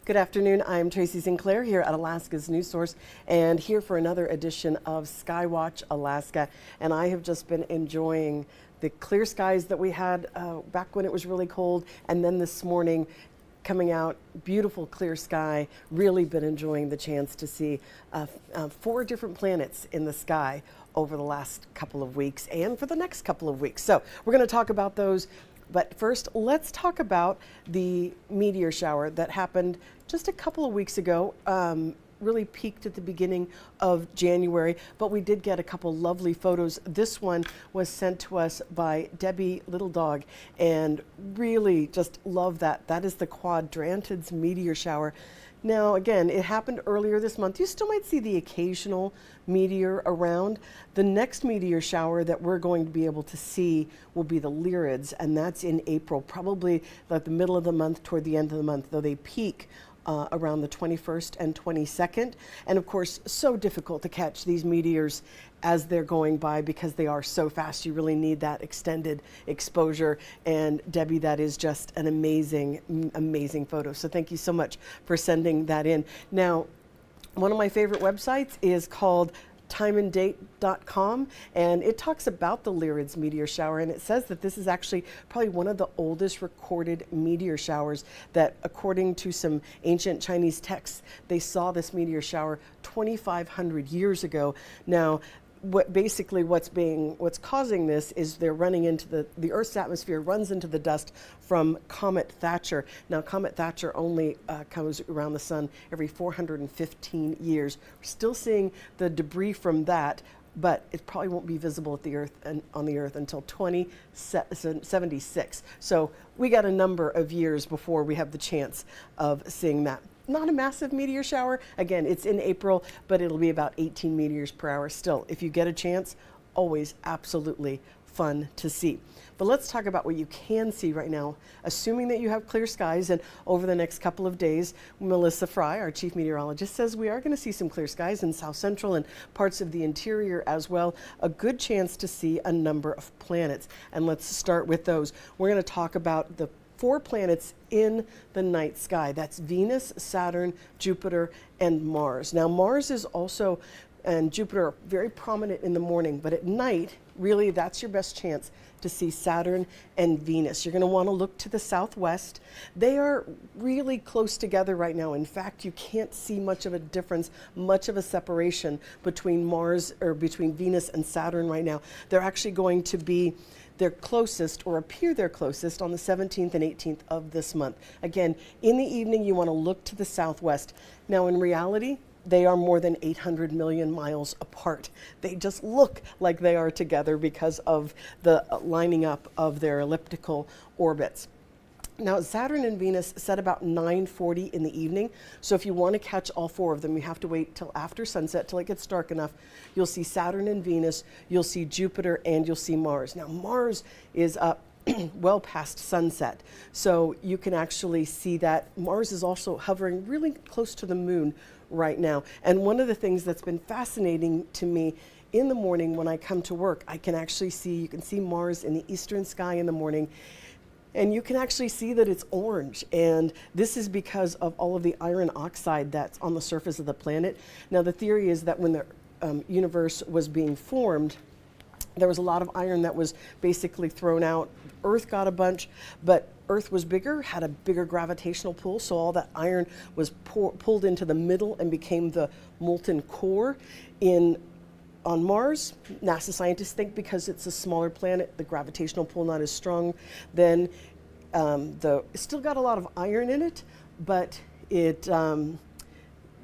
Good afternoon. I'm Tracy Sinclair here at Alaska's News Source and here for another edition of Skywatch Alaska. And I have just been enjoying the clear skies that we had back when it was really cold, and then this morning coming out, beautiful clear sky. Really been enjoying the chance to see 4 different planets in the sky over the last couple of weeks and for the next couple of weeks. So we're going to talk about those. But first, let's talk about the meteor shower that happened just a couple of weeks ago. Really peaked at the beginning of January, but we did get a couple lovely photos. This one was sent to us by Debbie Little Dog, and really just love that. That is the Quadrantids meteor shower. Now, again, it happened earlier this month. You still might see the occasional meteor around. The next meteor shower that we're going to be able to see will be the Lyrids, and that's in April, probably like the middle of the month toward the end of the month, though they peak around the 21st and 22nd. And of course, so difficult to catch these meteors as they're going by because they are so fast. You really need that extended exposure. And Debbie, that is just an amazing, amazing photo. So thank you so much for sending that in. Now, one of my favorite websites is called timeanddate.com, and it talks about the Lyrids meteor shower, and it says that this is actually probably one of the oldest recorded meteor showers, that according to some ancient Chinese texts, they saw this meteor shower 2,500 years ago. Now, what's causing this is they're running into the Earth's atmosphere runs into the dust from Comet Thatcher. Now, Comet Thatcher only comes around the sun every 415 years. We're still seeing the debris from that, but it probably won't be visible at the Earth and on the Earth until 2076. So we got a number of years before we have the chance of seeing that. Not a massive meteor shower. Again, it's in April, but it'll be about 18 meteors per hour. Still, if you get a chance, always absolutely fun to see. But let's talk about what you can see right now, assuming that you have clear skies. And over the next couple of days, Melissa Fry, our chief meteorologist, says we are going to see some clear skies in South Central and parts of the interior as well. A good chance to see a number of planets. And let's start with those. We're going to talk about the 4 planets in the night sky. That's Venus, Saturn, Jupiter, and Mars. Now, Mars is also, and Jupiter, are very prominent in the morning, but at night, really, that's your best chance to see Saturn and Venus. You're going to want to look to the southwest. They are really close together right now. In fact, you can't see much of a difference, much of a separation between Mars, or between Venus and Saturn right now. They're actually going to be their closest, or appear their closest, on the 17th and 18th of this month. Again, in the evening, you want to look to the southwest. Now, in reality, they are more than 800 million miles apart. They just look like they are together because of the lining up of their elliptical orbits. Now, Saturn and Venus set about 9:40 in the evening. So if you want to catch all 4 of them, you have to wait till after sunset, till it gets dark enough. You'll see Saturn and Venus, you'll see Jupiter, and you'll see Mars. Now, Mars is up well past sunset. So you can actually see that Mars is also hovering really close to the moon right now. And one of the things that's been fascinating to me in the morning when I come to work, you can see Mars in the eastern sky in the morning. And you can actually see that it's orange, and this is because of all of the iron oxide that's on the surface of the planet. Now, the theory is that when the universe was being formed, there was a lot of iron that was basically thrown out. Earth got a bunch, but Earth was bigger, had a bigger gravitational pull, so all that iron was pulled into the middle and became the molten core. On Mars, NASA scientists think because it's a smaller planet, the gravitational pull not as strong, then it's still got a lot of iron in it, but it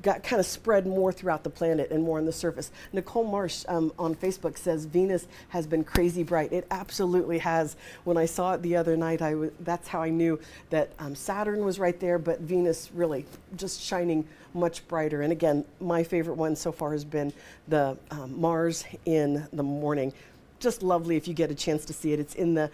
got kind of spread more throughout the planet and more on the surface. Nicole Marsh on Facebook says Venus has been crazy bright. It absolutely has. When I saw it the other night, that's how I knew that Saturn was right there, but Venus really just shining much brighter. And again, my favorite one so far has been the Mars in the morning. Just lovely if you get a chance to see it. It's in the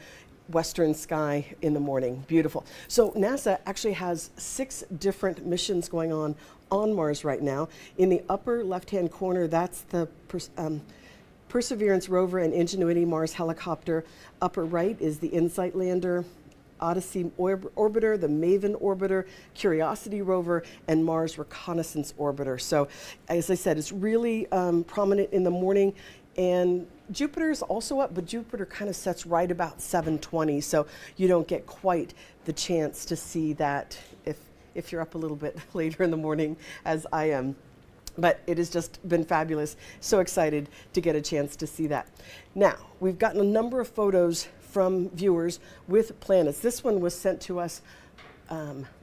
western sky in the morning. Beautiful. So NASA actually has 6 different missions going on Mars right now. In the upper left-hand corner, that's the Perseverance rover and Ingenuity Mars helicopter. Upper right is the InSight lander. Odyssey orbiter, the Maven orbiter, Curiosity rover, and Mars Reconnaissance orbiter. So, as I said, it's really prominent in the morning, and Jupiter's also up, but Jupiter kind of sets right about 7:20, so you don't get quite the chance to see that if you're up a little bit later in the morning, as I am. But it has just been fabulous. So excited to get a chance to see that. Now, we've gotten a number of photos from viewers with planets. This one was sent to us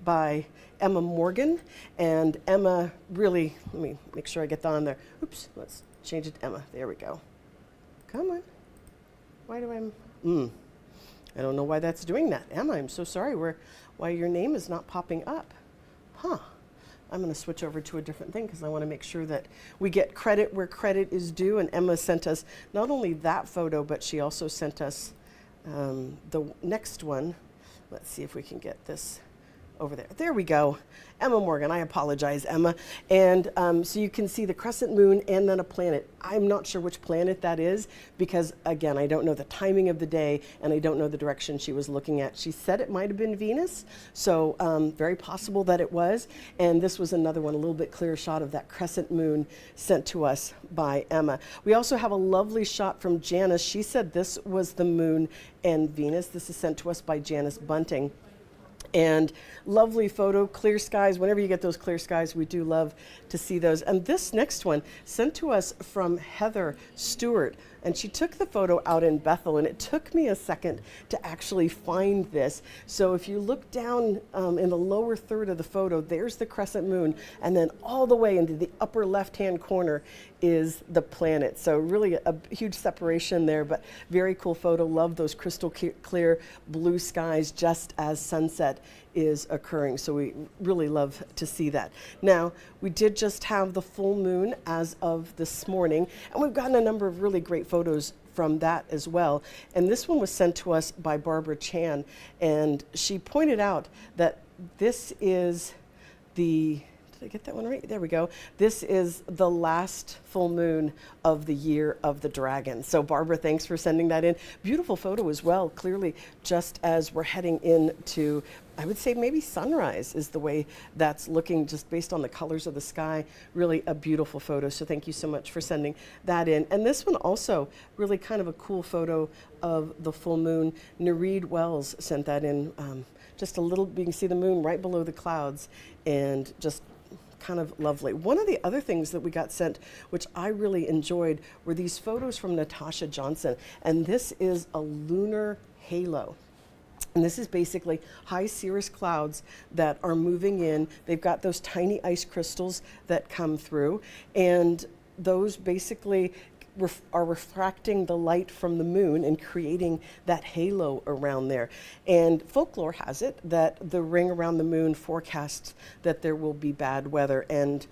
by Emma Morgan. And Emma really, let me make sure I get that on there. Oops, let's change it to Emma. There we go. Come on. Why do I don't know why that's doing that. Emma, I'm so sorry why your name is not popping up. Huh. I'm going to switch over to a different thing because I want to make sure that we get credit where credit is due. And Emma sent us not only that photo, but she also sent us the next one. Let's see if we can get this over there. There we go. Emma Morgan. I apologize, Emma. And so you can see the crescent moon and then a planet. I'm not sure which planet that is because, again, I don't know the timing of the day and I don't know the direction she was looking at. She said it might have been Venus, so very possible that it was. And this was another one, a little bit clearer shot of that crescent moon sent to us by Emma. We also have a lovely shot from Janice. She said this was the moon and Venus. This is sent to us by Janice Bunting. And lovely photo, clear skies. Whenever you get those clear skies, we do love to see those. And this next one sent to us from Heather Stewart. And she took the photo out in Bethel, and it took me a second to actually find this. So if you look down in the lower third of the photo, there's the crescent moon, and then all the way into the upper left-hand corner is the planet. So really a huge separation there, but very cool photo. Love those crystal clear blue skies just as sunset is occurring. So we really love to see that. Now, we did just have the full moon as of this morning, and we've gotten a number of really great photos from that as well. And this one was sent to us by Barbara Chan, and she pointed out that this is the, did I get that one right? There we go. This is the last full moon of the year of the dragon. So Barbara, thanks for sending that in. Beautiful photo as well, clearly just as we're heading into, I would say maybe sunrise is the way that's looking just based on the colors of the sky. Really a beautiful photo. So thank you so much for sending that in. And this one also really kind of a cool photo of the full moon. Nereid Wells sent that in. Just a little, you can see the moon right below the clouds and just kind of lovely. One of the other things that we got sent, which I really enjoyed, were these photos from Natasha Johnson. And this is a lunar halo. And this is basically high cirrus clouds that are moving in. They've got those tiny ice crystals that come through, and those basically are refracting the light from the moon and creating that halo around there. And folklore has it that the ring around the moon forecasts that there will be bad weather. And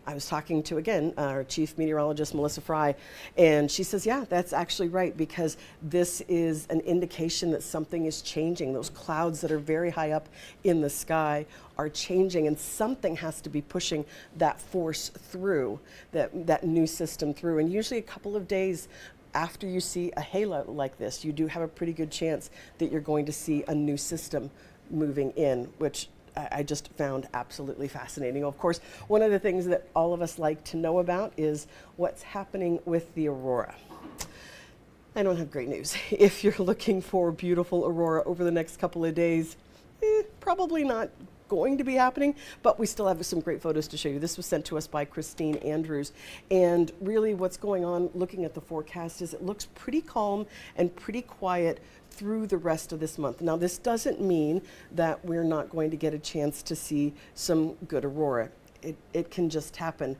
I was talking to, again, our chief meteorologist, Melissa Fry, and she says, yeah, that's actually right, because this is an indication that something is changing. Those clouds that are very high up in the sky are changing, and something has to be pushing that force through, that new system through. And usually a couple of days after you see a halo like this, you do have a pretty good chance that you're going to see a new system moving in, which I just found absolutely fascinating. Of course, one of the things that all of us like to know about is what's happening with the aurora. I don't have great news. If you're looking for beautiful aurora over the next couple of days, probably not going to be happening, but we still have some great photos to show you. This was sent to us by Christine Andrews, and really what's going on looking at the forecast is it looks pretty calm and pretty quiet through the rest of this month. Now, this doesn't mean that we're not going to get a chance to see some good aurora. It can just happen.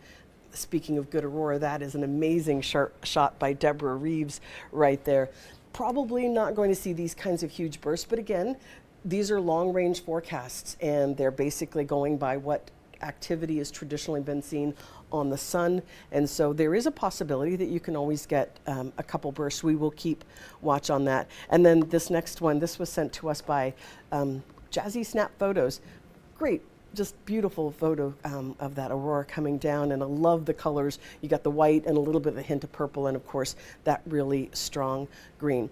Speaking of good aurora, that is an amazing shot by Deborah Reeves right there. Probably not going to see these kinds of huge bursts, but again, these are long-range forecasts, and they're basically going by what activity has traditionally been seen on the sun, and so there is a possibility that you can always get a couple bursts. We will keep watch on that. And then this next one, this was sent to us by Jazzy Snap Photos. Great, just beautiful photo of that aurora coming down, and I love the colors. You got the white and a little bit of a hint of purple, and of course that really strong green.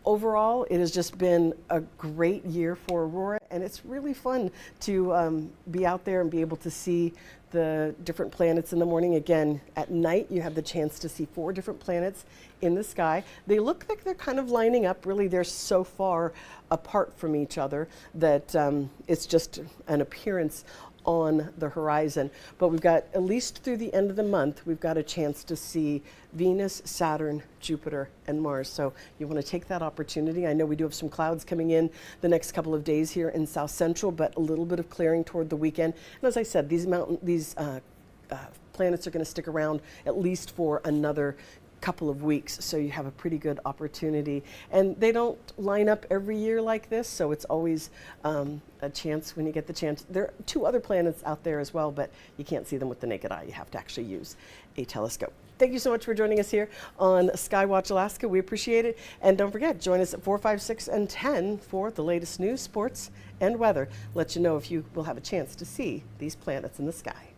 overall, it has just been a great year for Aurora, and it's really fun to be out there and be able to see the different planets in the morning. Again, at night, you have the chance to see 4 different planets in the sky. They look like they're kind of lining up. Really, they're so far apart from each other that it's just an appearance on the horizon. But we've got, at least through the end of the month, we've got a chance to see Venus, Saturn, Jupiter, and Mars. So you want to take that opportunity. I know we do have some clouds coming in the next couple of days here in South Central, but a little bit of clearing toward the weekend. And as I said, these planets are going to stick around at least for another couple of weeks, so you have a pretty good opportunity. And they don't line up every year like this, so it's always a chance when you get the chance. There are 2 other planets out there as well, but you can't see them with the naked eye. You have to actually use a telescope. Thank you so much for joining us here on Skywatch Alaska. We appreciate it. And don't forget, join us at 4, 5, 6, and 10 for the latest news, sports, and weather. Let you know if you will have a chance to see these planets in the sky.